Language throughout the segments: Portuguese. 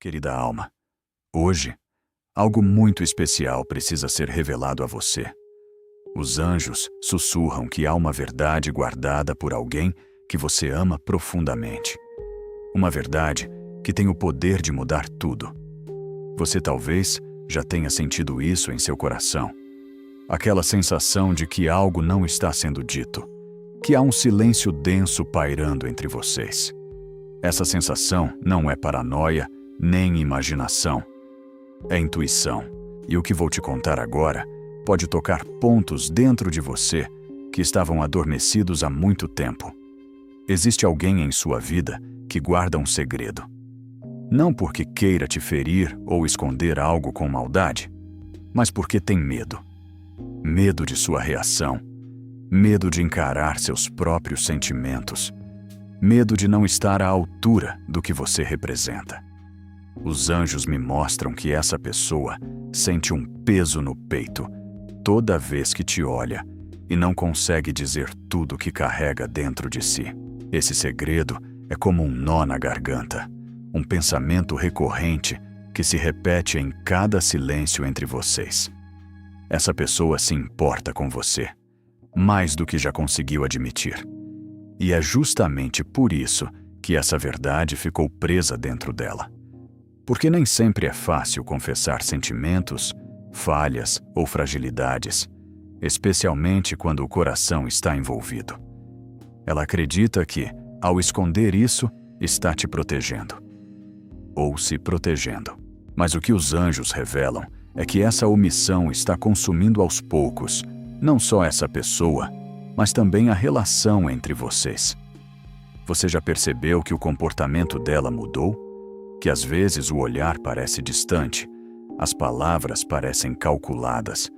Querida alma, hoje, algo muito especial precisa ser revelado a você. Os anjos sussurram que há uma verdade guardada por alguém que você ama profundamente. Uma verdade que tem o poder de mudar tudo. Você talvez já tenha sentido isso em seu coração. Aquela sensação de que algo não está sendo dito, que há um silêncio denso pairando entre vocês. Essa sensação não é paranoia, nem imaginação. É intuição. E o que vou te contar agora pode tocar pontos dentro de você que estavam adormecidos há muito tempo. Existe alguém em sua vida que guarda um segredo. Não porque queira te ferir ou esconder algo com maldade, mas porque tem medo. Medo de sua reação. Medo de encarar seus próprios sentimentos. Medo de não estar à altura do que você representa. Os anjos me mostram que essa pessoa sente um peso no peito toda vez que te olha e não consegue dizer tudo que carrega dentro de si. Esse segredo é como um nó na garganta, um pensamento recorrente que se repete em cada silêncio entre vocês. Essa pessoa se importa com você, mais do que já conseguiu admitir. E é justamente por isso que essa verdade ficou presa dentro dela. Porque nem sempre é fácil confessar sentimentos, falhas ou fragilidades, especialmente quando o coração está envolvido. Ela acredita que, ao esconder isso, está te protegendo. Ou se protegendo. Mas o que os anjos revelam é que essa omissão está consumindo aos poucos, não só essa pessoa, mas também a relação entre vocês. Você já percebeu que o comportamento dela mudou? Que às vezes o olhar parece distante, as palavras parecem calculadas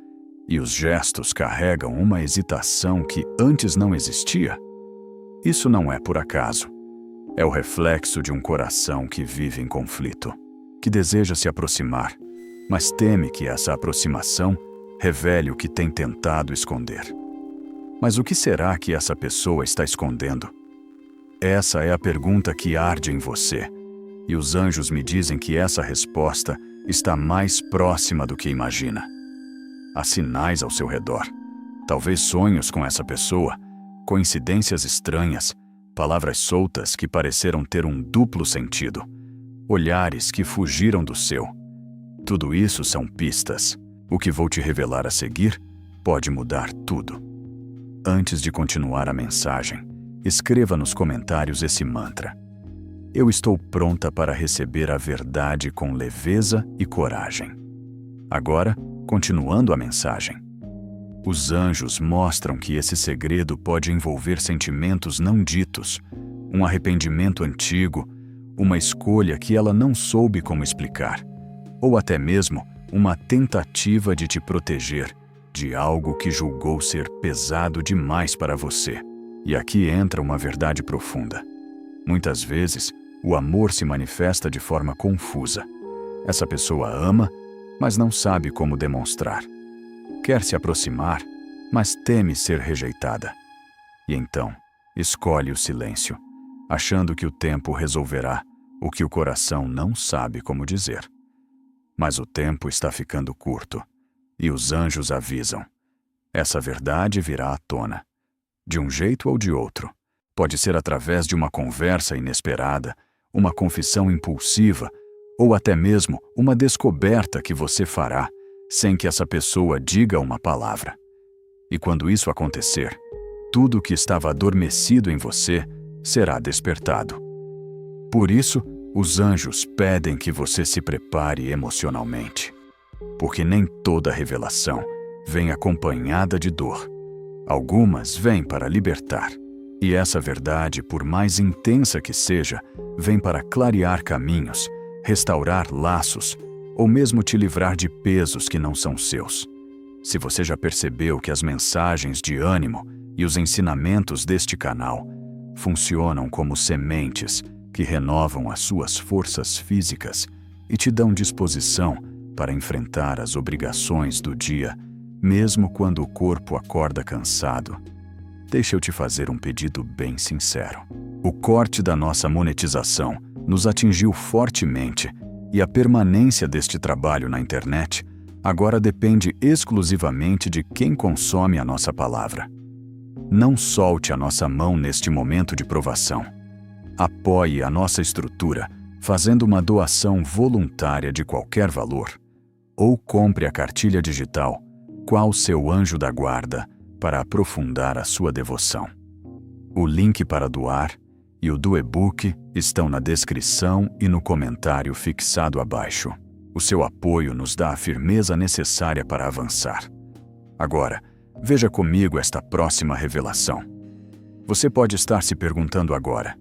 e os gestos carregam uma hesitação que antes não existia? Isso não é por acaso. É o reflexo de um coração que vive em conflito, que deseja se aproximar, mas teme que essa aproximação revele o que tem tentado esconder. Mas o que será que essa pessoa está escondendo? Essa é a pergunta que arde em você. E os anjos me dizem que essa resposta está mais próxima do que imagina. Há sinais ao seu redor. Talvez sonhos com essa pessoa, coincidências estranhas, palavras soltas que pareceram ter um duplo sentido, olhares que fugiram do seu. Tudo isso são pistas. O que vou te revelar a seguir pode mudar tudo. Antes de continuar a mensagem, escreva nos comentários esse mantra. Eu estou pronta para receber a verdade com leveza e coragem. Agora, continuando a mensagem. Os anjos mostram que esse segredo pode envolver sentimentos não ditos, um arrependimento antigo, uma escolha que ela não soube como explicar, ou até mesmo uma tentativa de te proteger de algo que julgou ser pesado demais para você. E aqui entra uma verdade profunda. Muitas vezes, o amor se manifesta de forma confusa. Essa pessoa ama, mas não sabe como demonstrar. Quer se aproximar, mas teme ser rejeitada. E então, escolhe o silêncio, achando que o tempo resolverá o que o coração não sabe como dizer. Mas o tempo está ficando curto, e os anjos avisam. Essa verdade virá à tona, de um jeito ou de outro. Pode ser através de uma conversa inesperada, uma confissão impulsiva, ou até mesmo uma descoberta que você fará, sem que essa pessoa diga uma palavra. E quando isso acontecer, tudo que estava adormecido em você será despertado. Por isso, os anjos pedem que você se prepare emocionalmente, porque nem toda revelação vem acompanhada de dor. Algumas vêm para libertar. E essa verdade, por mais intensa que seja, vem para clarear caminhos, restaurar laços, ou mesmo te livrar de pesos que não são seus. Se você já percebeu que as mensagens de ânimo e os ensinamentos deste canal funcionam como sementes que renovam as suas forças físicas e te dão disposição para enfrentar as obrigações do dia, mesmo quando o corpo acorda cansado, deixa eu te fazer um pedido bem sincero. O corte da nossa monetização nos atingiu fortemente E a permanência deste trabalho na internet agora depende exclusivamente de quem consome a nossa palavra. Não solte a nossa mão neste momento de provação. Apoie a nossa estrutura fazendo uma doação voluntária de qualquer valor, ou compre a cartilha digital Qual Seu Anjo da Guarda para aprofundar a sua devoção. O link para doar e o do e-book estão na descrição e no comentário fixado abaixo. O seu apoio nos dá a firmeza necessária para avançar. Agora, veja comigo esta próxima revelação. Você pode estar se perguntando agora,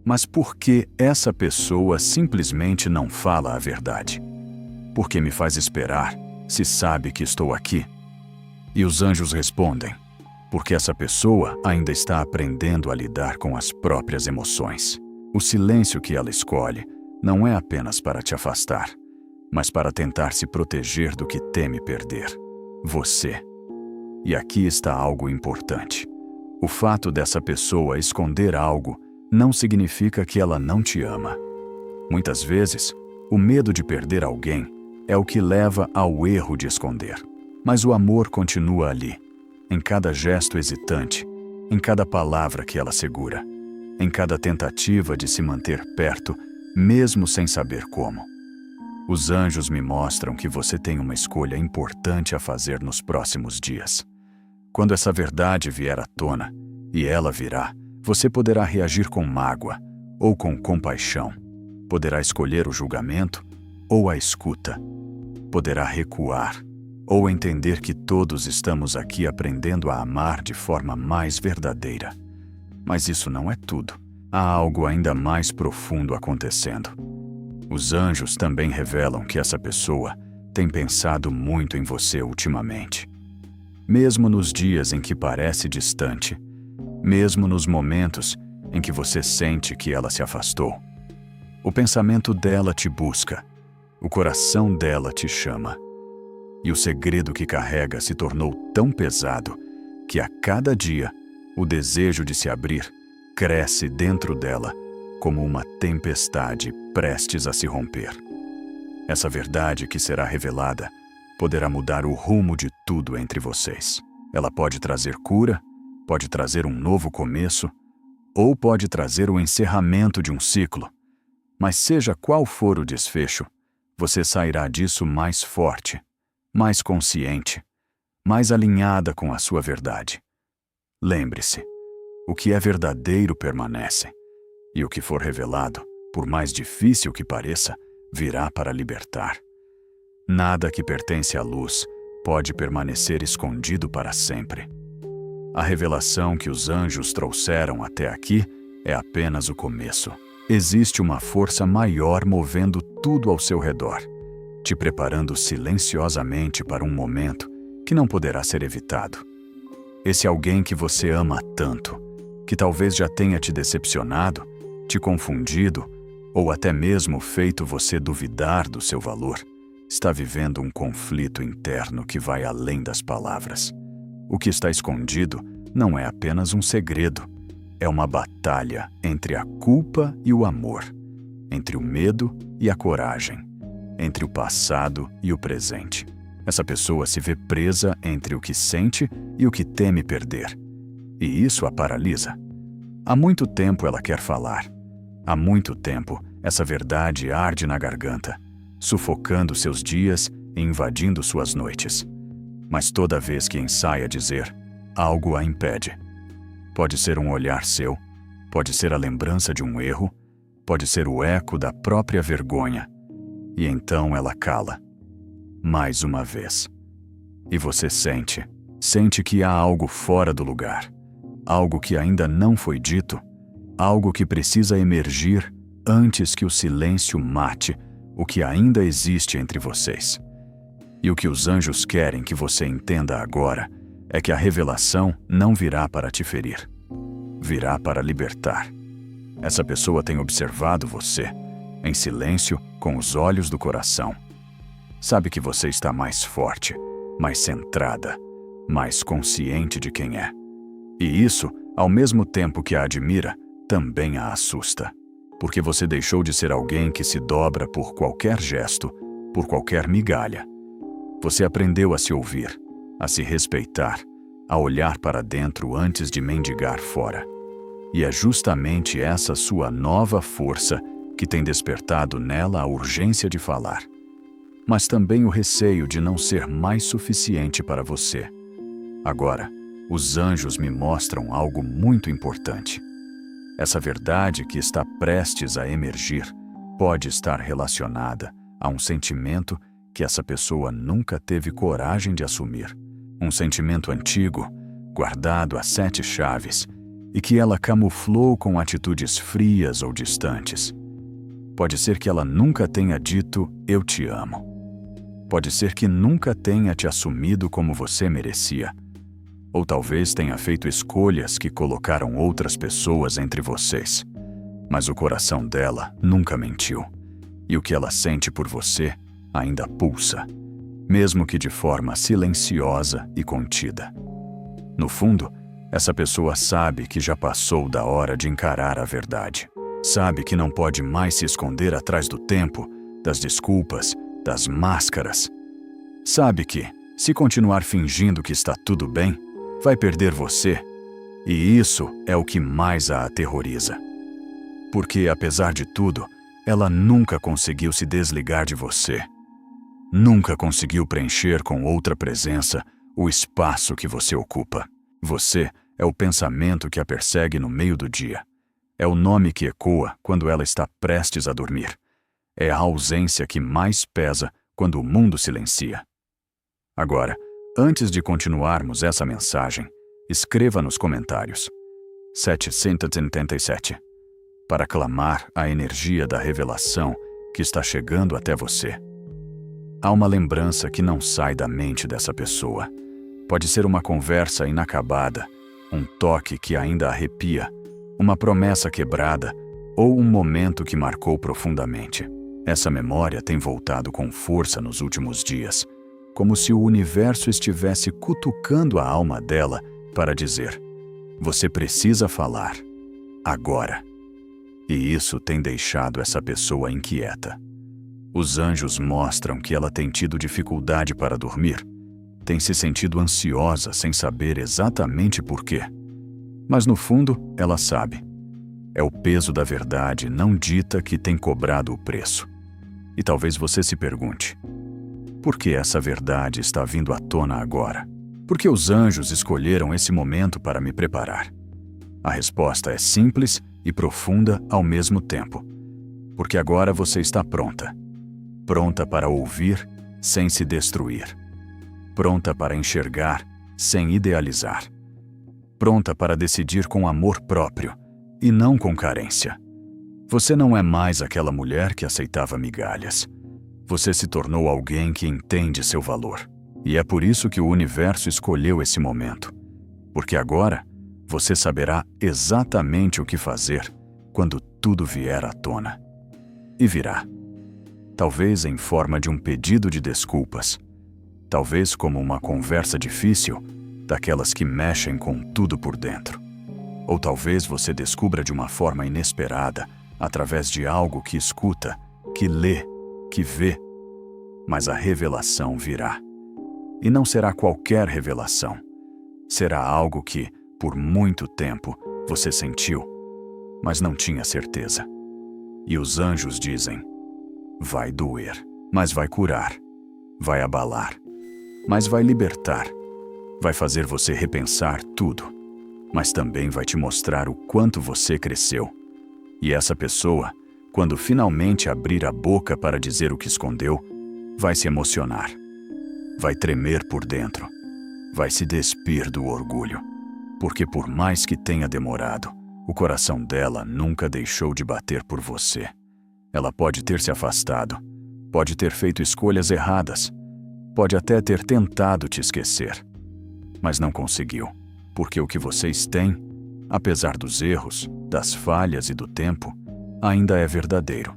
mas por que essa pessoa simplesmente não fala a verdade? Por que me faz esperar, se sabe que estou aqui? E os anjos respondem, porque essa pessoa ainda está aprendendo a lidar com as próprias emoções. O silêncio que ela escolhe não é apenas para te afastar, mas para tentar se proteger do que teme perder: você. E aqui está algo importante. O fato dessa pessoa esconder algo não significa que ela não te ama. Muitas vezes, o medo de perder alguém é o que leva ao erro de esconder. Mas o amor continua ali, em cada gesto hesitante, em cada palavra que ela segura, em cada tentativa de se manter perto, mesmo sem saber como. Os anjos me mostram que você tem uma escolha importante a fazer nos próximos dias. Quando essa verdade vier à tona, e ela virá, você poderá reagir com mágoa ou com compaixão. Poderá escolher o julgamento ou a escuta. Poderá recuar ou entender que todos estamos aqui aprendendo a amar de forma mais verdadeira. Mas isso não é tudo. Há algo ainda mais profundo acontecendo. Os anjos também revelam que essa pessoa tem pensado muito em você ultimamente. Mesmo nos dias em que parece distante, mesmo nos momentos em que você sente que ela se afastou, o pensamento dela te busca, o coração dela te chama. E o segredo que carrega se tornou tão pesado que a cada dia o desejo de se abrir cresce dentro dela como uma tempestade prestes a se romper. Essa verdade que será revelada poderá mudar o rumo de tudo entre vocês. Ela pode trazer cura, pode trazer um novo começo, ou pode trazer o encerramento de um ciclo. Mas seja qual for o desfecho, você sairá disso mais forte, mais consciente, mais alinhada com a sua verdade. Lembre-se, o que é verdadeiro permanece, e o que for revelado, por mais difícil que pareça, virá para libertar. Nada que pertence à luz pode permanecer escondido para sempre. A revelação que os anjos trouxeram até aqui é apenas o começo. Existe uma força maior movendo tudo ao seu redor, te preparando silenciosamente para um momento que não poderá ser evitado. Esse alguém que você ama tanto, que talvez já tenha te decepcionado, te confundido ou até mesmo feito você duvidar do seu valor, está vivendo um conflito interno que vai além das palavras. O que está escondido não é apenas um segredo, é uma batalha entre a culpa e o amor, entre o medo e a coragem, entre o passado e o presente. Essa pessoa se vê presa entre o que sente e o que teme perder, e isso a paralisa. Há muito tempo ela quer falar. Há muito tempo essa verdade arde na garganta, sufocando seus dias e invadindo suas noites. Mas toda vez que ensaia dizer, algo a impede. Pode ser um olhar seu, pode ser a lembrança de um erro, pode ser o eco da própria vergonha. E então ela cala. Mais uma vez. E você sente que há algo fora do lugar, algo que ainda não foi dito, algo que precisa emergir antes que o silêncio mate o que ainda existe entre vocês. E o que os anjos querem que você entenda agora é que a revelação não virá para te ferir, virá para libertar. Essa pessoa tem observado você, em silêncio, com os olhos do coração. Sabe que você está mais forte, mais centrada, mais consciente de quem é. E isso, ao mesmo tempo que a admira, também a assusta. porque você deixou de ser alguém que se dobra por qualquer gesto, por qualquer migalha. Você aprendeu a se ouvir, a se respeitar, a olhar para dentro antes de mendigar fora. E é justamente essa sua nova força que tem despertado nela a urgência de falar, mas também o receio de não ser mais suficiente para você. Agora, os anjos me mostram algo muito importante. Essa verdade que está prestes a emergir pode estar relacionada a um sentimento que essa pessoa nunca teve coragem de assumir. Um sentimento antigo, guardado a 7 chaves, e que ela camuflou com atitudes frias ou distantes. Pode ser que ela nunca tenha dito "eu te amo". Pode ser que nunca tenha te assumido como você merecia. Ou talvez tenha feito escolhas que colocaram outras pessoas entre vocês. Mas o coração dela nunca mentiu. E o que ela sente por você ainda pulsa, mesmo que de forma silenciosa e contida. No fundo, essa pessoa sabe que já passou da hora de encarar a verdade. Sabe que não pode mais se esconder atrás do tempo, das desculpas, das máscaras. Sabe que, se continuar fingindo que está tudo bem, vai perder você. E isso é o que mais a aterroriza. Porque, apesar de tudo, ela nunca conseguiu se desligar de você. Nunca conseguiu preencher com outra presença o espaço que você ocupa. Você é o pensamento que a persegue no meio do dia. É o nome que ecoa quando ela está prestes a dormir. É a ausência que mais pesa quando o mundo silencia. Agora, antes de continuarmos essa mensagem, escreva nos comentários 787 para clamar a energia da revelação que está chegando até você. Há uma lembrança que não sai da mente dessa pessoa. Pode ser uma conversa inacabada, um toque que ainda arrepia, uma promessa quebrada ou um momento que marcou profundamente. Essa memória tem voltado com força nos últimos dias, como se o universo estivesse cutucando a alma dela para dizer: você precisa falar, agora. E isso tem deixado essa pessoa inquieta. Os anjos mostram que ela tem tido dificuldade para dormir, tem se sentido ansiosa sem saber exatamente por quê. Mas no fundo, ela sabe. É o peso da verdade não dita que tem cobrado o preço. E talvez você se pergunte: por que essa verdade está vindo à tona agora? Por que os anjos escolheram esse momento para me preparar? A resposta é simples e profunda ao mesmo tempo. Porque agora você está pronta. Pronta para ouvir sem se destruir. Pronta para enxergar sem idealizar. Pronta para decidir com amor próprio e não com carência. Você não é mais aquela mulher que aceitava migalhas. Você se tornou alguém que entende seu valor. E é por isso que o universo escolheu esse momento. Porque agora você saberá exatamente o que fazer quando tudo vier à tona. E virá. Talvez em forma de um pedido de desculpas. Talvez como uma conversa difícil, daquelas que mexem com tudo por dentro. Ou talvez você descubra de uma forma inesperada, através de algo que escuta, que lê, que vê. Mas a revelação virá. E não será qualquer revelação. Será algo que, por muito tempo, você sentiu, mas não tinha certeza. E os anjos dizem: vai doer, mas vai curar. Vai abalar, mas vai libertar. Vai fazer você repensar tudo, mas também vai te mostrar o quanto você cresceu. E essa pessoa, quando finalmente abrir a boca para dizer o que escondeu, vai se emocionar. Vai tremer por dentro. Vai se despir do orgulho. Porque por mais que tenha demorado, o coração dela nunca deixou de bater por você. Ela pode ter se afastado, pode ter feito escolhas erradas, pode até ter tentado te esquecer. Mas não conseguiu, porque o que vocês têm, apesar dos erros, das falhas e do tempo, ainda é verdadeiro.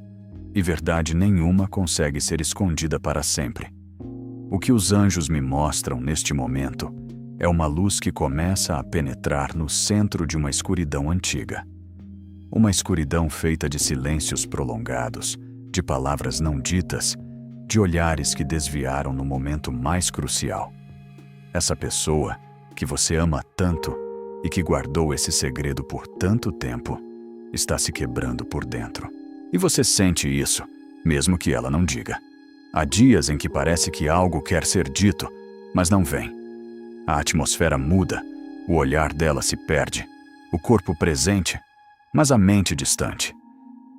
E verdade nenhuma consegue ser escondida para sempre. O que os anjos me mostram neste momento é uma luz que começa a penetrar no centro de uma escuridão antiga. Uma escuridão feita de silêncios prolongados, de palavras não ditas, de olhares que desviaram no momento mais crucial. Essa pessoa que você ama tanto e que guardou esse segredo por tanto tempo, está se quebrando por dentro. E você sente isso, mesmo que ela não diga. Há dias em que parece que algo quer ser dito, mas não vem. A atmosfera muda, o olhar dela se perde, o corpo presente, mas a mente distante.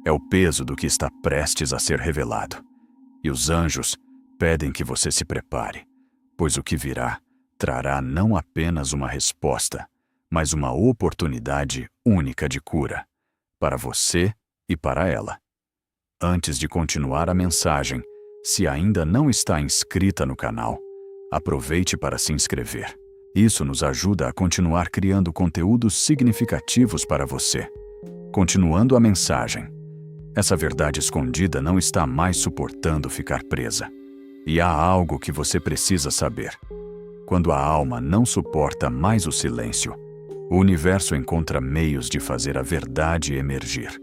É o peso do que está prestes a ser revelado. E os anjos pedem que você se prepare, pois o que virá trará não apenas uma resposta, mas uma oportunidade única de cura, para você e para ela. Antes de continuar a mensagem, se ainda não está inscrita no canal, aproveite para se inscrever. Isso nos ajuda a continuar criando conteúdos significativos para você. Continuando a mensagem, essa verdade escondida não está mais suportando ficar presa. E há algo que você precisa saber. Quando a alma não suporta mais o silêncio, o universo encontra meios de fazer a verdade emergir.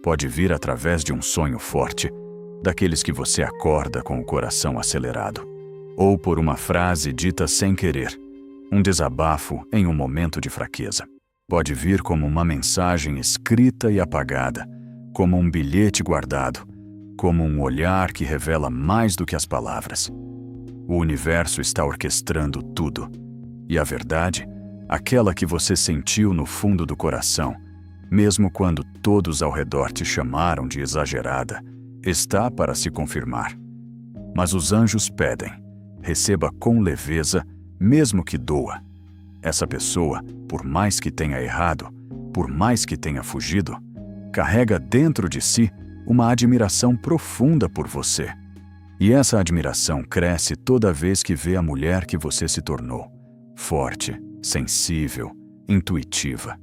Pode vir através de um sonho forte, daqueles que você acorda com o coração acelerado, ou por uma frase dita sem querer, um desabafo em um momento de fraqueza. Pode vir como uma mensagem escrita e apagada, como um bilhete guardado, como um olhar que revela mais do que as palavras. O universo está orquestrando tudo, e a verdade, aquela que você sentiu no fundo do coração, mesmo quando todos ao redor te chamaram de exagerada, está para se confirmar. Mas os anjos pedem, receba com leveza, mesmo que doa. Essa pessoa, por mais que tenha errado, por mais que tenha fugido, carrega dentro de si uma admiração profunda por você. E essa admiração cresce toda vez que vê a mulher que você se tornou, forte, sensível, intuitiva.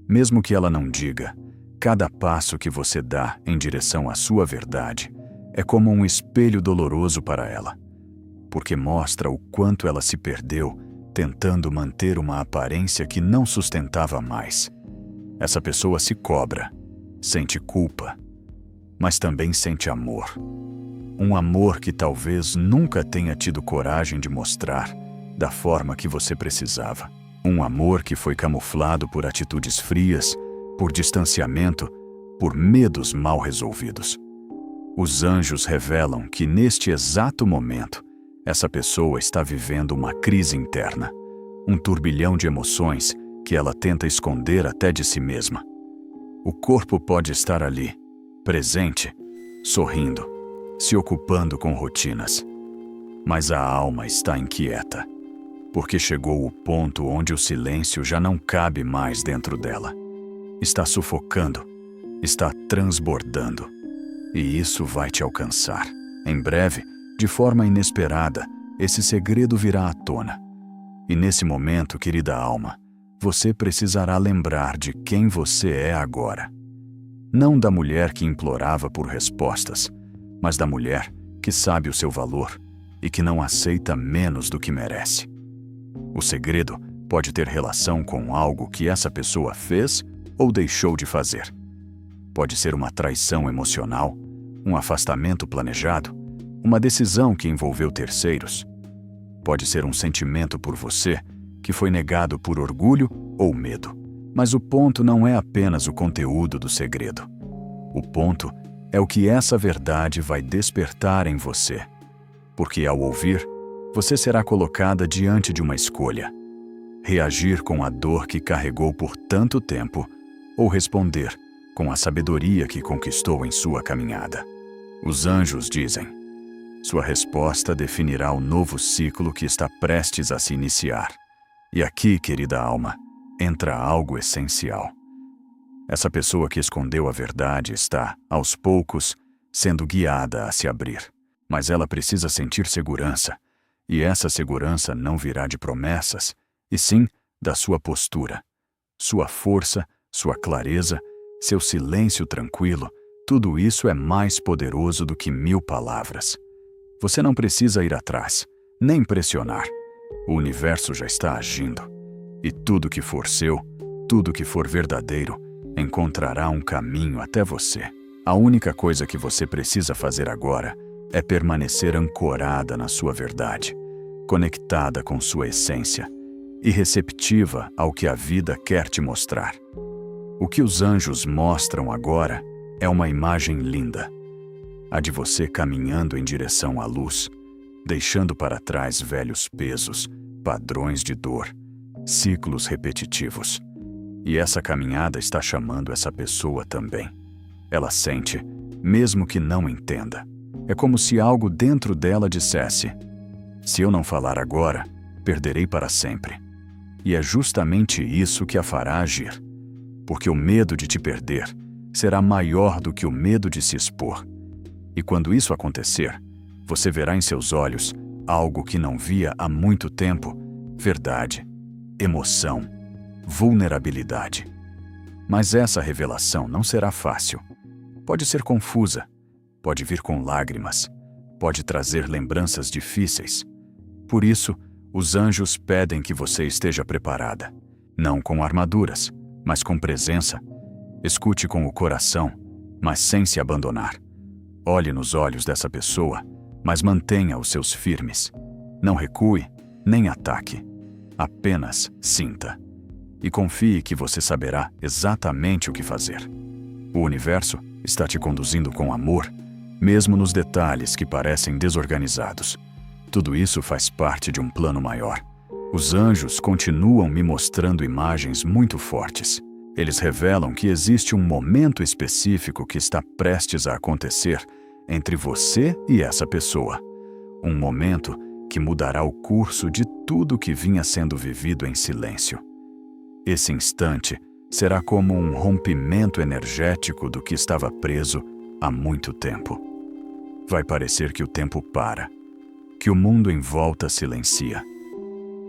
Mesmo que ela não diga, cada passo que você dá em direção à sua verdade é como um espelho doloroso para ela, porque mostra o quanto ela se perdeu tentando manter uma aparência que não sustentava mais. Essa pessoa se cobra, sente culpa, mas também sente amor. Um amor que talvez nunca tenha tido coragem de mostrar da forma que você precisava. Um amor que foi camuflado por atitudes frias, por distanciamento, por medos mal resolvidos. Os anjos revelam que neste exato momento, essa pessoa está vivendo uma crise interna, um turbilhão de emoções que ela tenta esconder até de si mesma. O corpo pode estar ali, presente, sorrindo, se ocupando com rotinas. Mas a alma está inquieta, porque chegou o ponto onde o silêncio já não cabe mais dentro dela. Está sufocando, está transbordando. E isso vai te alcançar. Em breve, de forma inesperada, esse segredo virá à tona. E nesse momento, querida alma, você precisará lembrar de quem você é agora. Não da mulher que implorava por respostas, mas da mulher que sabe o seu valor e que não aceita menos do que merece. O segredo pode ter relação com algo que essa pessoa fez ou deixou de fazer. Pode ser uma traição emocional, um afastamento planejado, uma decisão que envolveu terceiros. Pode ser um sentimento por você que foi negado por orgulho ou medo. Mas o ponto não é apenas o conteúdo do segredo. O ponto é o que essa verdade vai despertar em você. Porque ao ouvir, você será colocada diante de uma escolha: reagir com a dor que carregou por tanto tempo ou responder com a sabedoria que conquistou em sua caminhada. Os anjos dizem: sua resposta definirá o novo ciclo que está prestes a se iniciar. E aqui, querida alma, entra algo essencial. Essa pessoa que escondeu a verdade está, aos poucos, sendo guiada a se abrir. Mas ela precisa sentir segurança. E essa segurança não virá de promessas, e sim da sua postura. Sua força, sua clareza, seu silêncio tranquilo, tudo isso é mais poderoso do que 1000 palavras. Você não precisa ir atrás, nem pressionar. O universo já está agindo. E tudo que for seu, tudo que for verdadeiro, encontrará um caminho até você. A única coisa que você precisa fazer agora é permanecer ancorada na sua verdade, conectada com sua essência e receptiva ao que a vida quer te mostrar. O que os anjos mostram agora é uma imagem linda, a de você caminhando em direção à luz, deixando para trás velhos pesos, padrões de dor, ciclos repetitivos. E essa caminhada está chamando essa pessoa também. Ela sente, mesmo que não entenda. É como se algo dentro dela dissesse: se eu não falar agora, perderei para sempre. E é justamente isso que a fará agir. Porque o medo de te perder será maior do que o medo de se expor. E quando isso acontecer, você verá em seus olhos algo que não via há muito tempo: verdade, emoção, vulnerabilidade. Mas essa revelação não será fácil. Pode ser confusa, pode vir com lágrimas, pode trazer lembranças difíceis. Por isso, os anjos pedem que você esteja preparada, não com armaduras, mas com presença. Escute com o coração, mas sem se abandonar. Olhe nos olhos dessa pessoa, mas mantenha os seus firmes. Não recue, nem ataque. Apenas sinta. E confie que você saberá exatamente o que fazer. O universo está te conduzindo com amor, mesmo nos detalhes que parecem desorganizados. Tudo isso faz parte de um plano maior. Os anjos continuam me mostrando imagens muito fortes. Eles revelam que existe um momento específico que está prestes a acontecer entre você e essa pessoa. Um momento que mudará o curso de tudo que vinha sendo vivido em silêncio. Esse instante será como um rompimento energético do que estava preso há muito tempo. Vai parecer que o tempo para, que o mundo em volta silencia.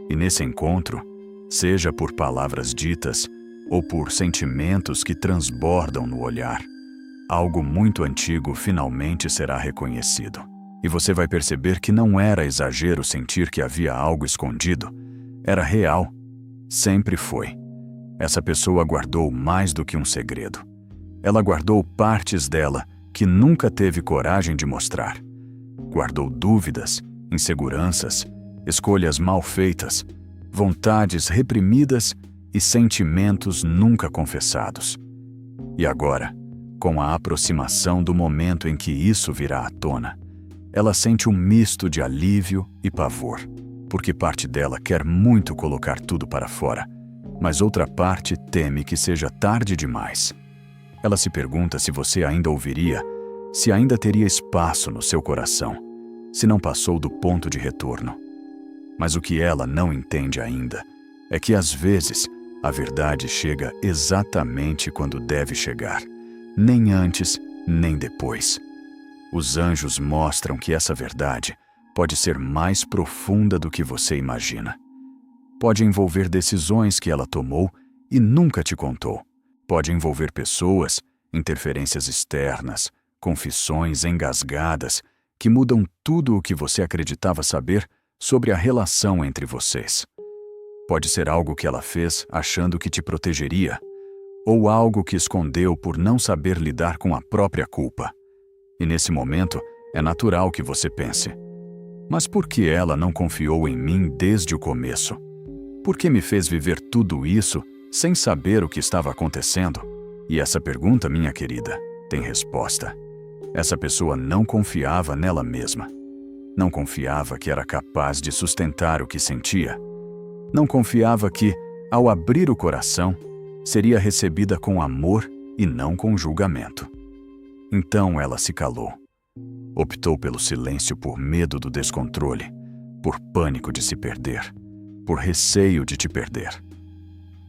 E nesse encontro, seja por palavras ditas ou por sentimentos que transbordam no olhar, algo muito antigo finalmente será reconhecido. E você vai perceber que não era exagero sentir que havia algo escondido. Era real. Sempre foi. Essa pessoa guardou mais do que um segredo. Ela guardou partes dela que nunca teve coragem de mostrar. Guardou dúvidas, inseguranças, escolhas mal feitas, vontades reprimidas e sentimentos nunca confessados. E agora, com a aproximação do momento em que isso virá à tona, ela sente um misto de alívio e pavor, porque parte dela quer muito colocar tudo para fora, mas outra parte teme que seja tarde demais. Ela se pergunta se você ainda ouviria, se ainda teria espaço no seu coração, se não passou do ponto de retorno. Mas o que ela não entende ainda é que, às vezes, a verdade chega exatamente quando deve chegar, nem antes, nem depois. Os anjos mostram que essa verdade pode ser mais profunda do que você imagina. Pode envolver decisões que ela tomou e nunca te contou. Pode envolver pessoas, interferências externas, confissões engasgadas que mudam tudo o que você acreditava saber sobre a relação entre vocês. Pode ser algo que ela fez achando que te protegeria, ou algo que escondeu por não saber lidar com a própria culpa. E nesse momento, é natural que você pense: mas por que ela não confiou em mim desde o começo? Por que me fez viver tudo isso sem saber o que estava acontecendo? E essa pergunta, minha querida, tem resposta. Essa pessoa não confiava nela mesma. Não confiava que era capaz de sustentar o que sentia. Não confiava que, ao abrir o coração, seria recebida com amor e não com julgamento. Então ela se calou. Optou pelo silêncio por medo do descontrole, por pânico de se perder, por receio de te perder.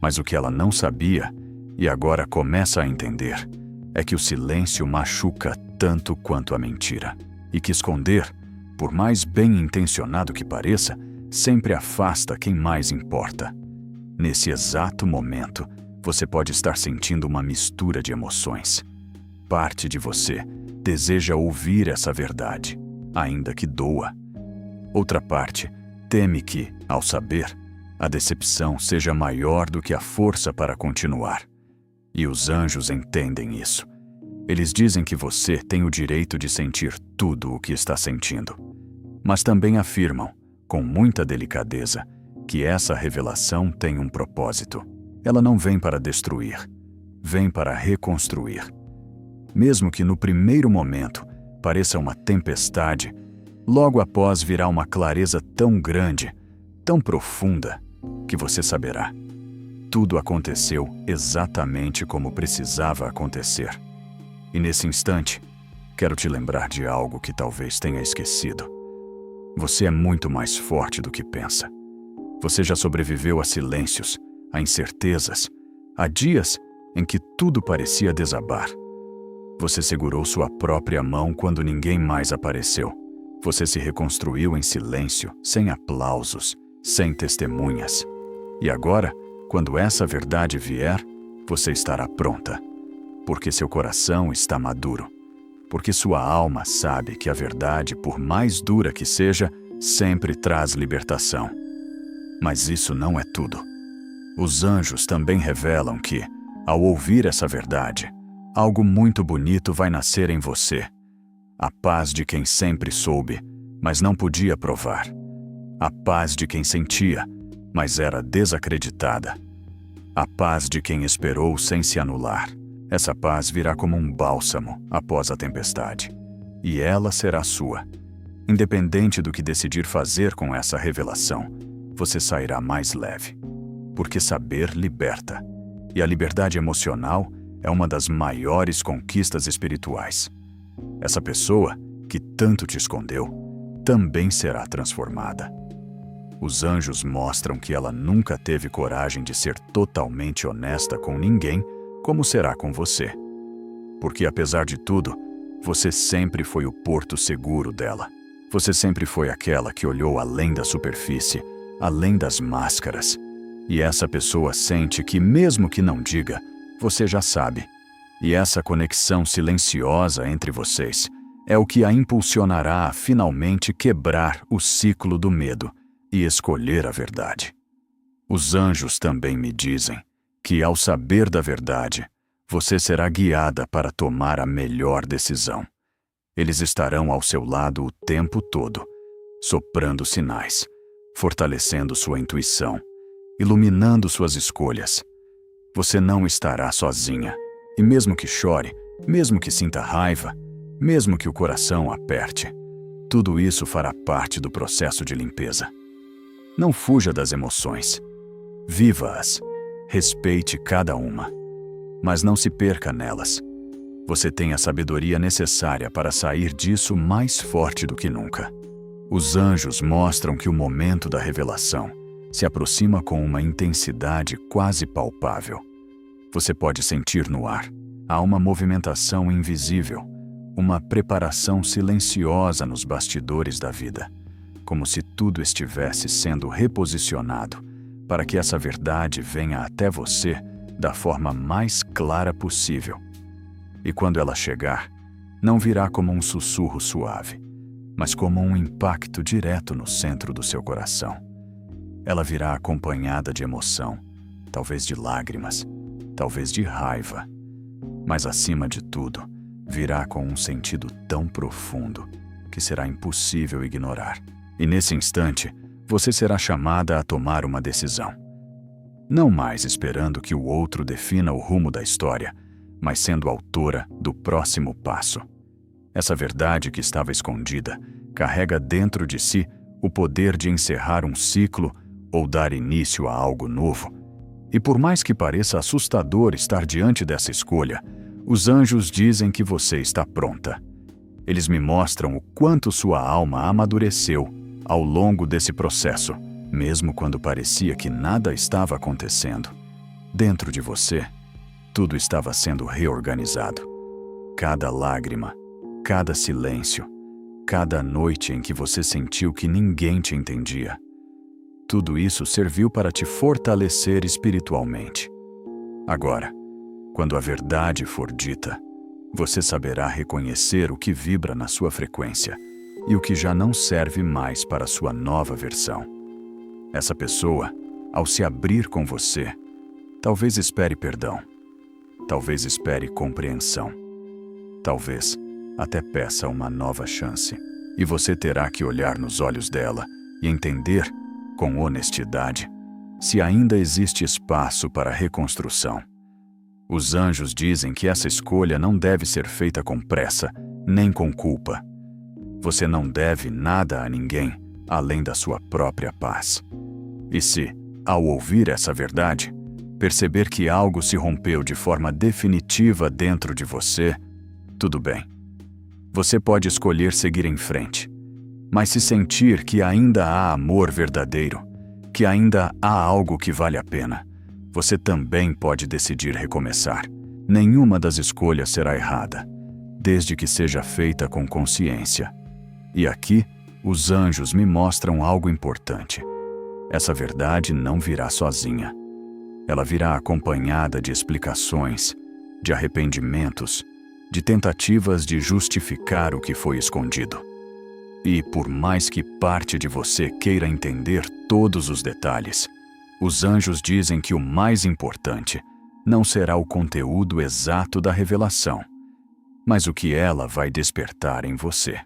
Mas o que ela não sabia, e agora começa a entender, é que o silêncio machuca tanto quanto a mentira, e que esconder, por mais bem intencionado que pareça, sempre afasta quem mais importa. Nesse exato momento, você pode estar sentindo uma mistura de emoções. Parte de você deseja ouvir essa verdade, ainda que doa. Outra parte teme que, ao saber, a decepção seja maior do que a força para continuar. E os anjos entendem isso. Eles dizem que você tem o direito de sentir tudo o que está sentindo. Mas também afirmam, com muita delicadeza, que essa revelação tem um propósito. Ela não vem para destruir, vem para reconstruir. Mesmo que no primeiro momento pareça uma tempestade, logo após virá uma clareza tão grande, tão profunda, que você saberá. Tudo aconteceu exatamente como precisava acontecer. E nesse instante, quero te lembrar de algo que talvez tenha esquecido. Você é muito mais forte do que pensa. Você já sobreviveu a silêncios, a incertezas, a dias em que tudo parecia desabar. Você segurou sua própria mão quando ninguém mais apareceu. Você se reconstruiu em silêncio, sem aplausos, sem testemunhas. E agora, quando essa verdade vier, você estará pronta. Porque seu coração está maduro. Porque sua alma sabe que a verdade, por mais dura que seja, sempre traz libertação. Mas isso não é tudo. Os anjos também revelam que, ao ouvir essa verdade, algo muito bonito vai nascer em você. A paz de quem sempre soube, mas não podia provar. A paz de quem sentia, mas era desacreditada. A paz de quem esperou sem se anular. Essa paz virá como um bálsamo após a tempestade. E ela será sua. Independente do que decidir fazer com essa revelação, você sairá mais leve. Porque saber liberta. E a liberdade emocional é uma das maiores conquistas espirituais. Essa pessoa, que tanto te escondeu, também será transformada. Os anjos mostram que ela nunca teve coragem de ser totalmente honesta com ninguém, como será com você. Porque, apesar de tudo, você sempre foi o porto seguro dela. Você sempre foi aquela que olhou além da superfície, além das máscaras. E essa pessoa sente que, mesmo que não diga, você já sabe. E essa conexão silenciosa entre vocês é o que a impulsionará a finalmente quebrar o ciclo do medo e escolher a verdade. Os anjos também me dizem que, ao saber da verdade, você será guiada para tomar a melhor decisão. Eles estarão ao seu lado o tempo todo, soprando sinais, fortalecendo sua intuição, iluminando suas escolhas. Você não estará sozinha, e mesmo que chore, mesmo que sinta raiva, mesmo que o coração aperte, tudo isso fará parte do processo de limpeza. Não fuja das emoções. Viva-as. Respeite cada uma. Mas não se perca nelas. Você tem a sabedoria necessária para sair disso mais forte do que nunca. Os anjos mostram que o momento da revelação se aproxima com uma intensidade quase palpável. Você pode sentir no ar. Há uma movimentação invisível, uma preparação silenciosa nos bastidores da vida, como se tudo estivesse sendo reposicionado para que essa verdade venha até você da forma mais clara possível. E quando ela chegar, não virá como um sussurro suave, mas como um impacto direto no centro do seu coração. Ela virá acompanhada de emoção, talvez de lágrimas, talvez de raiva, mas acima de tudo, virá com um sentido tão profundo que será impossível ignorar. E nesse instante, você será chamada a tomar uma decisão. Não mais esperando que o outro defina o rumo da história, mas sendo autora do próximo passo. Essa verdade que estava escondida carrega dentro de si o poder de encerrar um ciclo ou dar início a algo novo. E por mais que pareça assustador estar diante dessa escolha, os anjos dizem que você está pronta. Eles me mostram o quanto sua alma amadureceu ao longo desse processo, mesmo quando parecia que nada estava acontecendo. Dentro de você, tudo estava sendo reorganizado. Cada lágrima, cada silêncio, cada noite em que você sentiu que ninguém te entendia. Tudo isso serviu para te fortalecer espiritualmente. Agora, quando a verdade for dita, você saberá reconhecer o que vibra na sua frequência e o que já não serve mais para a sua nova versão. Essa pessoa, ao se abrir com você, talvez espere perdão. talvez espere compreensão. Talvez até peça uma nova chance. E você terá que olhar nos olhos dela e entender, com honestidade, se ainda existe espaço para reconstrução. Os anjos dizem que essa escolha não deve ser feita com pressa, nem com culpa. Você não deve nada a ninguém, além da sua própria paz. E se, ao ouvir essa verdade, perceber que algo se rompeu de forma definitiva dentro de você, tudo bem. Você pode escolher seguir em frente. Mas se sentir que ainda há amor verdadeiro, que ainda há algo que vale a pena, você também pode decidir recomeçar. Nenhuma das escolhas será errada, desde que seja feita com consciência. E aqui, os anjos me mostram algo importante. Essa verdade não virá sozinha. Ela virá acompanhada de explicações, de arrependimentos, de tentativas de justificar o que foi escondido. E por mais que parte de você queira entender todos os detalhes, os anjos dizem que o mais importante não será o conteúdo exato da revelação, mas o que ela vai despertar em você.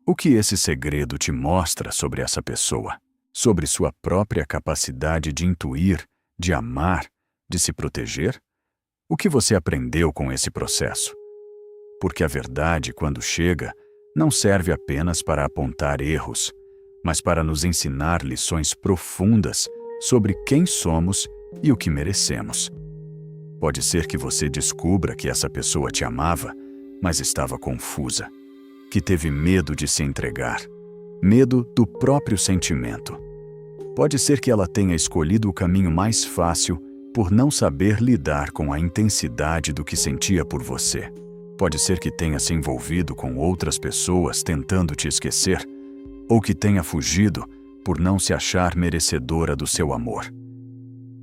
O que esse segredo te mostra sobre essa pessoa, sobre sua própria capacidade de intuir, de amar, de se proteger? O que você aprendeu com esse processo? Porque a verdade, quando chega, não serve apenas para apontar erros, mas para nos ensinar lições profundas sobre quem somos e o que merecemos. Pode ser que você descubra que essa pessoa te amava, mas estava confusa, que teve medo de se entregar, medo do próprio sentimento. Pode ser que ela tenha escolhido o caminho mais fácil por não saber lidar com a intensidade do que sentia por você. Pode ser que tenha se envolvido com outras pessoas tentando te esquecer, ou que tenha fugido por não se achar merecedora do seu amor.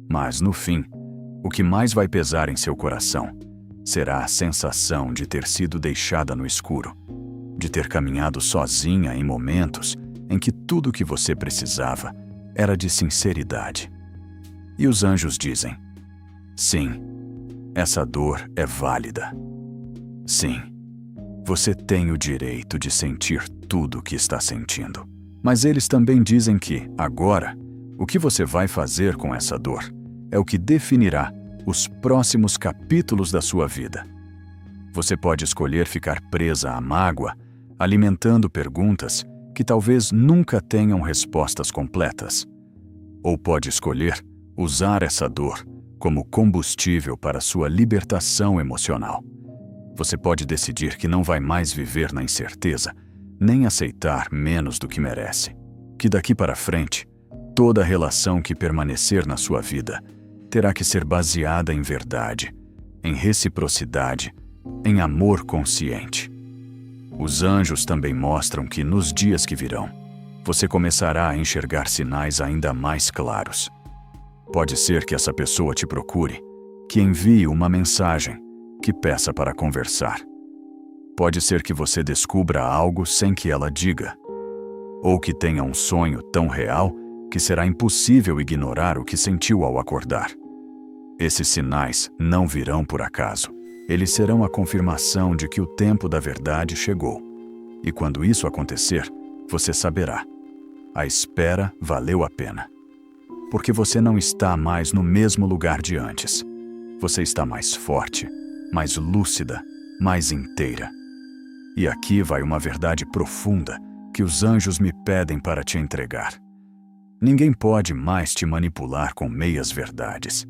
Mas, no fim, o que mais vai pesar em seu coração será a sensação de ter sido deixada no escuro, de ter caminhado sozinha em momentos em que tudo o que você precisava era de sinceridade. E os anjos dizem: sim, essa dor é válida. Sim, você tem o direito de sentir tudo o que está sentindo. Mas eles também dizem que, agora, o que você vai fazer com essa dor é o que definirá os próximos capítulos da sua vida. Você pode escolher ficar presa à mágoa, alimentando perguntas que talvez nunca tenham respostas completas. Ou pode escolher usar essa dor como combustível para sua libertação emocional. Você pode decidir que não vai mais viver na incerteza, nem aceitar menos do que merece. Que daqui para frente, toda relação que permanecer na sua vida terá que ser baseada em verdade, em reciprocidade, em amor consciente. Os anjos também mostram que nos dias que virão, você começará a enxergar sinais ainda mais claros. Pode ser que essa pessoa te procure, que envie uma mensagem, que peça para conversar. Pode ser que você descubra algo sem que ela diga, ou que tenha um sonho tão real que será impossível ignorar o que sentiu ao acordar. Esses sinais não virão por acaso. Eles serão a confirmação de que o tempo da verdade chegou. E quando isso acontecer, você saberá: a espera valeu a pena. Porque você não está mais no mesmo lugar de antes. Você está mais forte, mais lúcida, mais inteira. E aqui vai uma verdade profunda que os anjos me pedem para te entregar. Ninguém pode mais te manipular com meias verdades.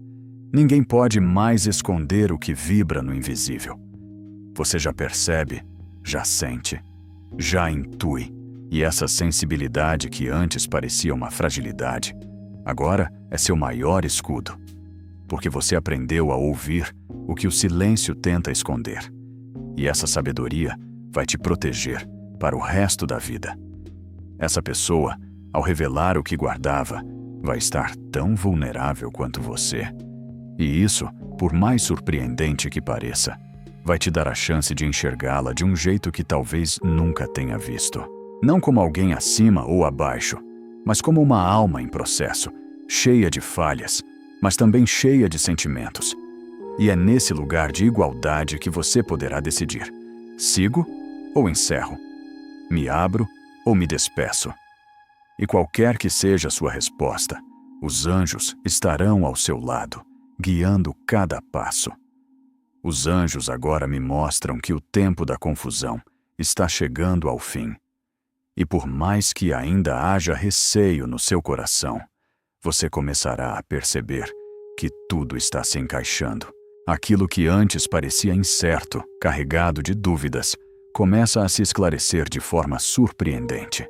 Ninguém pode mais esconder o que vibra no invisível. Você já percebe, já sente, já intui. E essa sensibilidade que antes parecia uma fragilidade, agora é seu maior escudo. Porque você aprendeu a ouvir o que o silêncio tenta esconder. E essa sabedoria vai te proteger para o resto da vida. Essa pessoa, ao revelar o que guardava, vai estar tão vulnerável quanto você. E isso, por mais surpreendente que pareça, vai te dar a chance de enxergá-la de um jeito que talvez nunca tenha visto. Não como alguém acima ou abaixo, mas como uma alma em processo, cheia de falhas, mas também cheia de sentimentos. E é nesse lugar de igualdade que você poderá decidir: sigo ou encerro? Me abro ou me despeço? E qualquer que seja a sua resposta, os anjos estarão ao seu lado, guiando cada passo. Os anjos agora me mostram que o tempo da confusão está chegando ao fim. E por mais que ainda haja receio no seu coração, você começará a perceber que tudo está se encaixando. Aquilo que antes parecia incerto, carregado de dúvidas, começa a se esclarecer de forma surpreendente.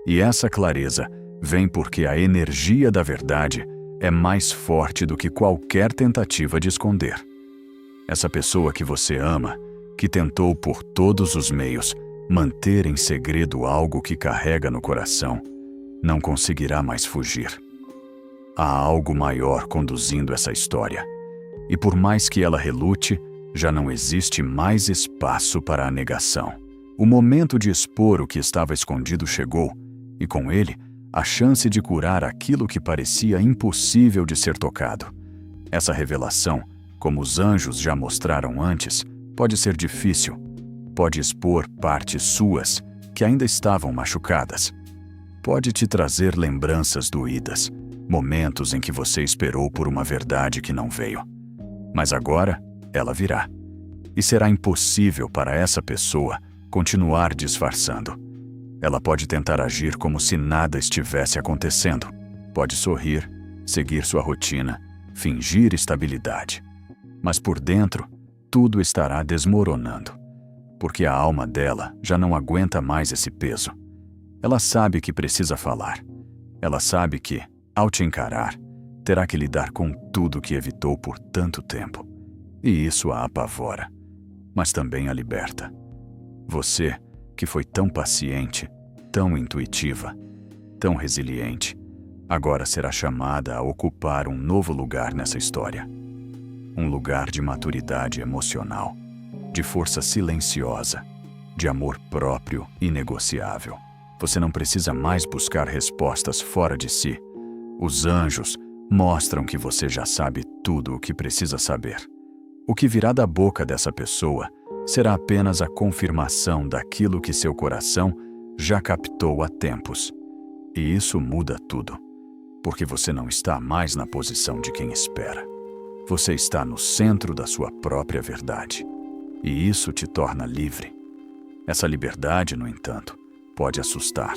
E essa clareza vem porque a energia da verdade é mais forte do que qualquer tentativa de esconder. Essa pessoa que você ama, que tentou por todos os meios manter em segredo algo que carrega no coração, não conseguirá mais fugir. Há algo maior conduzindo essa história. E por mais que ela relute, já não existe mais espaço para a negação. O momento de expor o que estava escondido chegou, e com ele, a chance de curar aquilo que parecia impossível de ser tocado. Essa revelação, como os anjos já mostraram antes, pode ser difícil. Pode expor partes suas que ainda estavam machucadas. Pode te trazer lembranças doídas, momentos em que você esperou por uma verdade que não veio. Mas agora, ela virá. E será impossível para essa pessoa continuar disfarçando. Ela pode tentar agir como se nada estivesse acontecendo. Pode sorrir, seguir sua rotina, fingir estabilidade. Mas por dentro, tudo estará desmoronando. Porque a alma dela já não aguenta mais esse peso. Ela sabe que precisa falar. Ela sabe que, ao te encarar, terá que lidar com tudo que evitou por tanto tempo. E isso a apavora, mas também a liberta. Você, que foi tão paciente, tão intuitiva, tão resiliente, agora será chamada a ocupar um novo lugar nessa história. Um lugar de maturidade emocional, de força silenciosa, de amor próprio inegociável. Você não precisa mais buscar respostas fora de si. Os anjos mostram que você já sabe tudo o que precisa saber. O que virá da boca dessa pessoa será apenas a confirmação daquilo que seu coração já captou há tempos. E isso muda tudo, porque você não está mais na posição de quem espera. Você está no centro da sua própria verdade. E isso te torna livre. Essa liberdade, no entanto, pode assustar,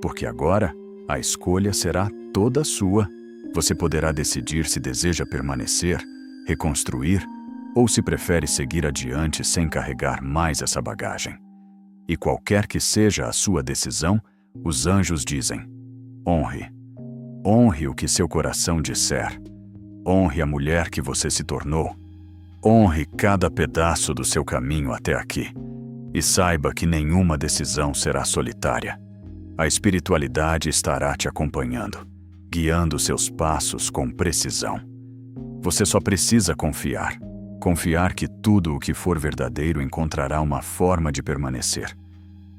porque agora a escolha será toda sua. Você poderá decidir se deseja permanecer, reconstruir, ou se prefere seguir adiante sem carregar mais essa bagagem. E qualquer que seja a sua decisão, os anjos dizem: honre. Honre o que seu coração disser. Honre a mulher que você se tornou. Honre cada pedaço do seu caminho até aqui. E saiba que nenhuma decisão será solitária. A espiritualidade estará te acompanhando, guiando seus passos com precisão. Você só precisa confiar. Confiar que tudo o que for verdadeiro encontrará uma forma de permanecer.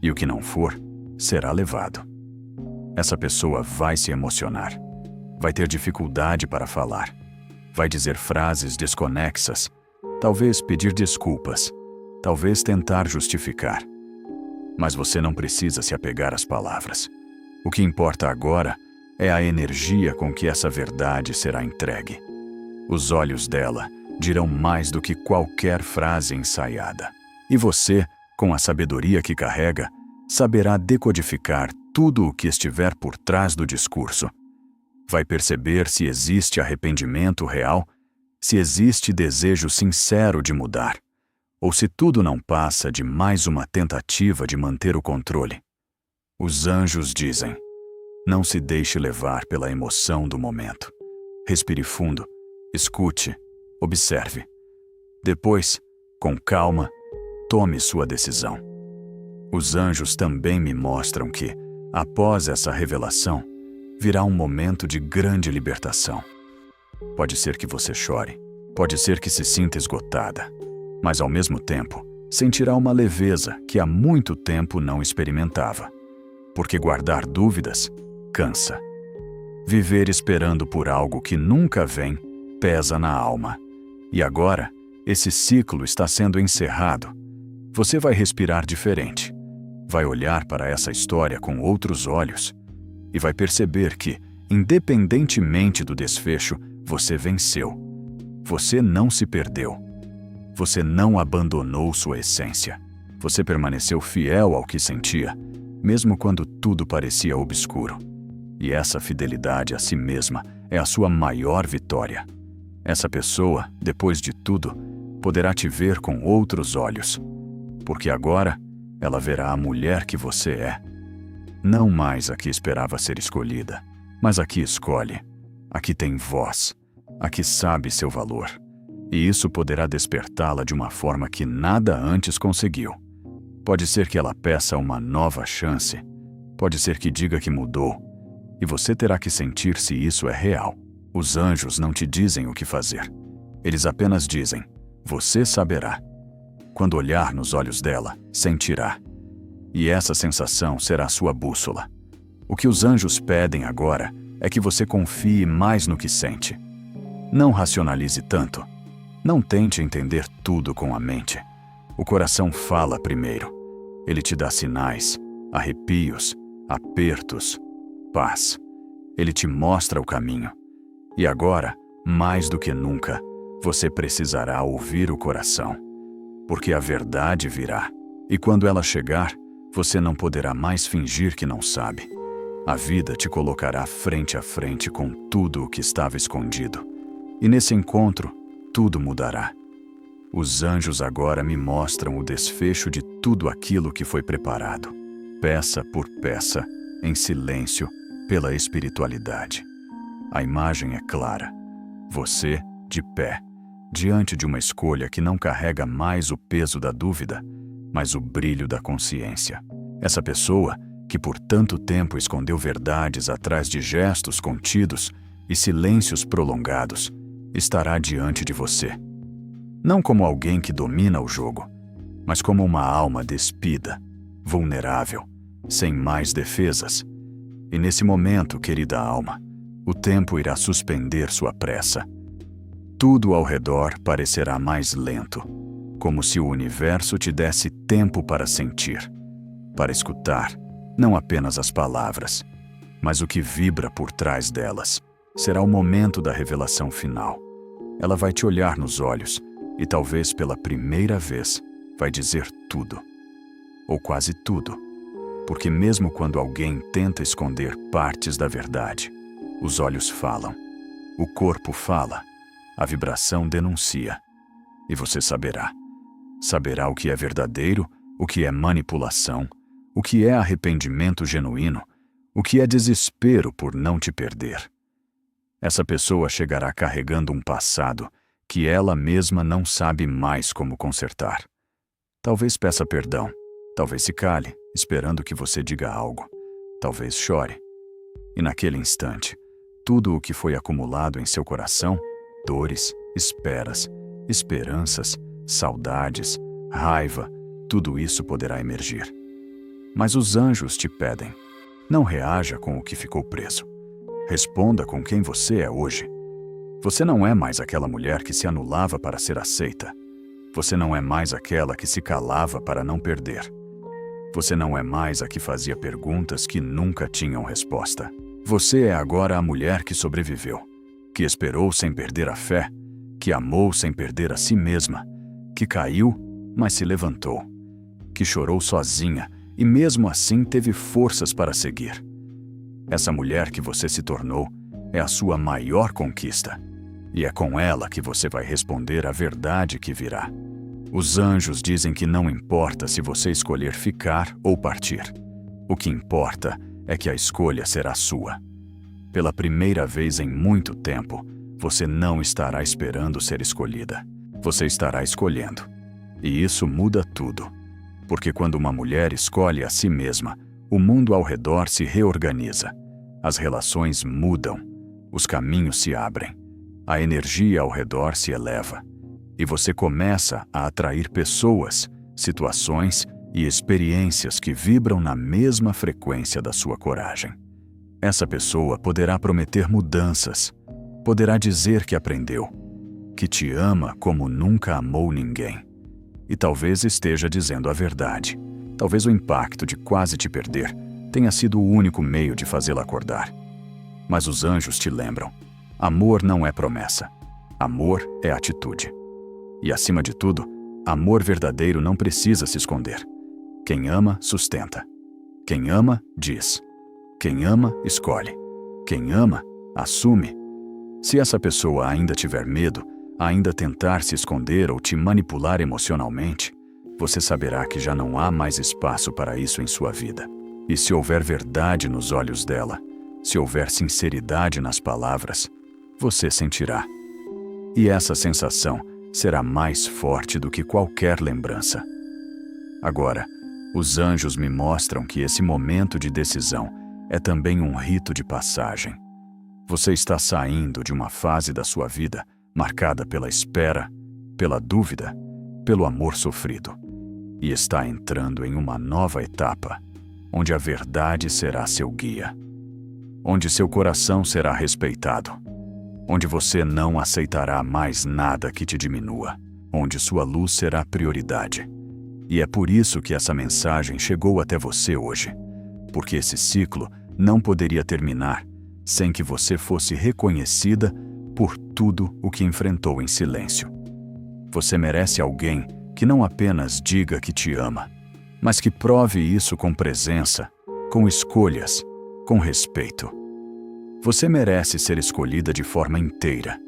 E o que não for, será levado. Essa pessoa vai se emocionar. Vai ter dificuldade para falar. Vai dizer frases desconexas. Talvez pedir desculpas. Talvez tentar justificar. Mas você não precisa se apegar às palavras. O que importa agora é a energia com que essa verdade será entregue. Os olhos dela dirão mais do que qualquer frase ensaiada. E você, com a sabedoria que carrega, saberá decodificar tudo o que estiver por trás do discurso. Vai perceber se existe arrependimento real, se existe desejo sincero de mudar, ou se tudo não passa de mais uma tentativa de manter o controle. Os anjos dizem: não se deixe levar pela emoção do momento. Respire fundo, escute, observe. Depois, com calma, tome sua decisão. Os anjos também me mostram que, após essa revelação, virá um momento de grande libertação. Pode ser que você chore, pode ser que se sinta esgotada, mas ao mesmo tempo, sentirá uma leveza que há muito tempo não experimentava. Porque guardar dúvidas cansa. Viver esperando por algo que nunca vem pesa na alma. E agora, esse ciclo está sendo encerrado. Você vai respirar diferente. Vai olhar para essa história com outros olhos e vai perceber que, independentemente do desfecho, você venceu. Você não se perdeu. Você não abandonou sua essência. Você permaneceu fiel ao que sentia, mesmo quando tudo parecia obscuro. E essa fidelidade a si mesma é a sua maior vitória. Essa pessoa, depois de tudo, poderá te ver com outros olhos, porque agora ela verá a mulher que você é. Não mais a que esperava ser escolhida, mas a que escolhe, a que tem voz, a que sabe seu valor. E isso poderá despertá-la de uma forma que nada antes conseguiu. Pode ser que ela peça uma nova chance, pode ser que diga que mudou, e você terá que sentir se isso é real. Os anjos não te dizem o que fazer. Eles apenas dizem: você saberá. Quando olhar nos olhos dela, sentirá. E essa sensação será sua bússola. O que os anjos pedem agora é que você confie mais no que sente. Não racionalize tanto. Não tente entender tudo com a mente. O coração fala primeiro. Ele te dá sinais, arrepios, apertos, paz. Ele te mostra o caminho. E agora, mais do que nunca, você precisará ouvir o coração. Porque a verdade virá. E quando ela chegar, você não poderá mais fingir que não sabe. A vida te colocará frente a frente com tudo o que estava escondido. E nesse encontro, tudo mudará. Os anjos agora me mostram o desfecho de tudo aquilo que foi preparado, peça por peça, em silêncio, pela espiritualidade. A imagem é clara. Você, de pé, diante de uma escolha que não carrega mais o peso da dúvida, mas o brilho da consciência. Essa pessoa, que por tanto tempo escondeu verdades atrás de gestos contidos e silêncios prolongados, estará diante de você. Não como alguém que domina o jogo, mas como uma alma despida, vulnerável, sem mais defesas. E nesse momento, querida alma, o tempo irá suspender sua pressa. Tudo ao redor parecerá mais lento, como se o universo te desse tempo para sentir, para escutar, não apenas as palavras, mas o que vibra por trás delas. Será o momento da revelação final. Ela vai te olhar nos olhos e talvez pela primeira vez vai dizer tudo, ou quase tudo, porque mesmo quando alguém tenta esconder partes da verdade, os olhos falam, o corpo fala, a vibração denuncia, e você saberá. Saberá o que é verdadeiro, o que é manipulação, o que é arrependimento genuíno, o que é desespero por não te perder. Essa pessoa chegará carregando um passado que ela mesma não sabe mais como consertar. Talvez peça perdão, talvez se cale, esperando que você diga algo, talvez chore. E naquele instante, tudo o que foi acumulado em seu coração, dores, esperas, esperanças, saudades, raiva, tudo isso poderá emergir. Mas os anjos te pedem, não reaja com o que ficou preso. Responda com quem você é hoje. Você não é mais aquela mulher que se anulava para ser aceita. Você não é mais aquela que se calava para não perder. Você não é mais a que fazia perguntas que nunca tinham resposta. Você é agora a mulher que sobreviveu, que esperou sem perder a fé, que amou sem perder a si mesma, que caiu, mas se levantou, que chorou sozinha e mesmo assim teve forças para seguir. Essa mulher que você se tornou é a sua maior conquista, e é com ela que você vai responder à verdade que virá. Os anjos dizem que não importa se você escolher ficar ou partir. O que importa é que a escolha será sua. Pela primeira vez em muito tempo, você não estará esperando ser escolhida. Você estará escolhendo. E isso muda tudo. Porque quando uma mulher escolhe a si mesma, o mundo ao redor se reorganiza. As relações mudam. Os caminhos se abrem. A energia ao redor se eleva. E você começa a atrair pessoas, situações e experiências que vibram na mesma frequência da sua coragem. Essa pessoa poderá prometer mudanças, poderá dizer que aprendeu, que te ama como nunca amou ninguém. E talvez esteja dizendo a verdade. Talvez o impacto de quase te perder tenha sido o único meio de fazê-la acordar. Mas os anjos te lembram: amor não é promessa. Amor é atitude. E acima de tudo, amor verdadeiro não precisa se esconder. Quem ama, sustenta. Quem ama, diz. Quem ama, escolhe. Quem ama, assume. Se essa pessoa ainda tiver medo, ainda tentar se esconder ou te manipular emocionalmente, você saberá que já não há mais espaço para isso em sua vida. E se houver verdade nos olhos dela, se houver sinceridade nas palavras, você sentirá. E essa sensação será mais forte do que qualquer lembrança. Agora, os anjos me mostram que esse momento de decisão é também um rito de passagem. Você está saindo de uma fase da sua vida marcada pela espera, pela dúvida, pelo amor sofrido, e está entrando em uma nova etapa, onde a verdade será seu guia, onde seu coração será respeitado, onde você não aceitará mais nada que te diminua, onde sua luz será prioridade. E é por isso que essa mensagem chegou até você hoje, porque esse ciclo não poderia terminar sem que você fosse reconhecida por tudo o que enfrentou em silêncio. Você merece alguém que não apenas diga que te ama, mas que prove isso com presença, com escolhas, com respeito. Você merece ser escolhida de forma inteira,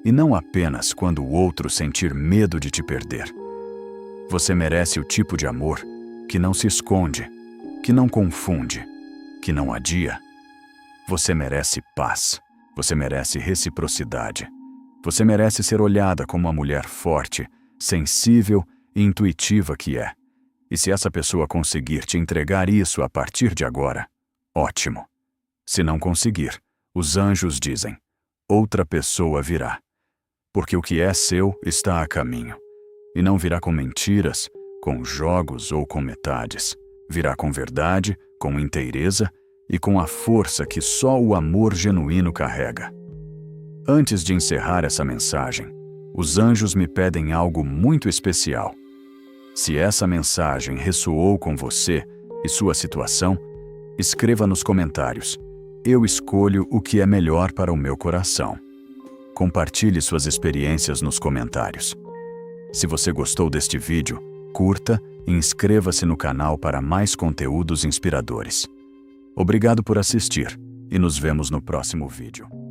e não apenas quando o outro sentir medo de te perder. Você merece o tipo de amor que não se esconde, que não confunde, que não adia. Você merece paz. Você merece reciprocidade. Você merece ser olhada como uma mulher forte, sensível e intuitiva que é. E se essa pessoa conseguir te entregar isso a partir de agora, ótimo. Se não conseguir, os anjos dizem: outra pessoa virá. Porque o que é seu está a caminho. E não virá com mentiras, com jogos ou com metades. Virá com verdade, com inteireza e com a força que só o amor genuíno carrega. Antes de encerrar essa mensagem, os anjos me pedem algo muito especial. Se essa mensagem ressoou com você e sua situação, escreva nos comentários: eu escolho o que é melhor para o meu coração. Compartilhe suas experiências nos comentários. Se você gostou deste vídeo, curta e inscreva-se no canal para mais conteúdos inspiradores. Obrigado por assistir e nos vemos no próximo vídeo.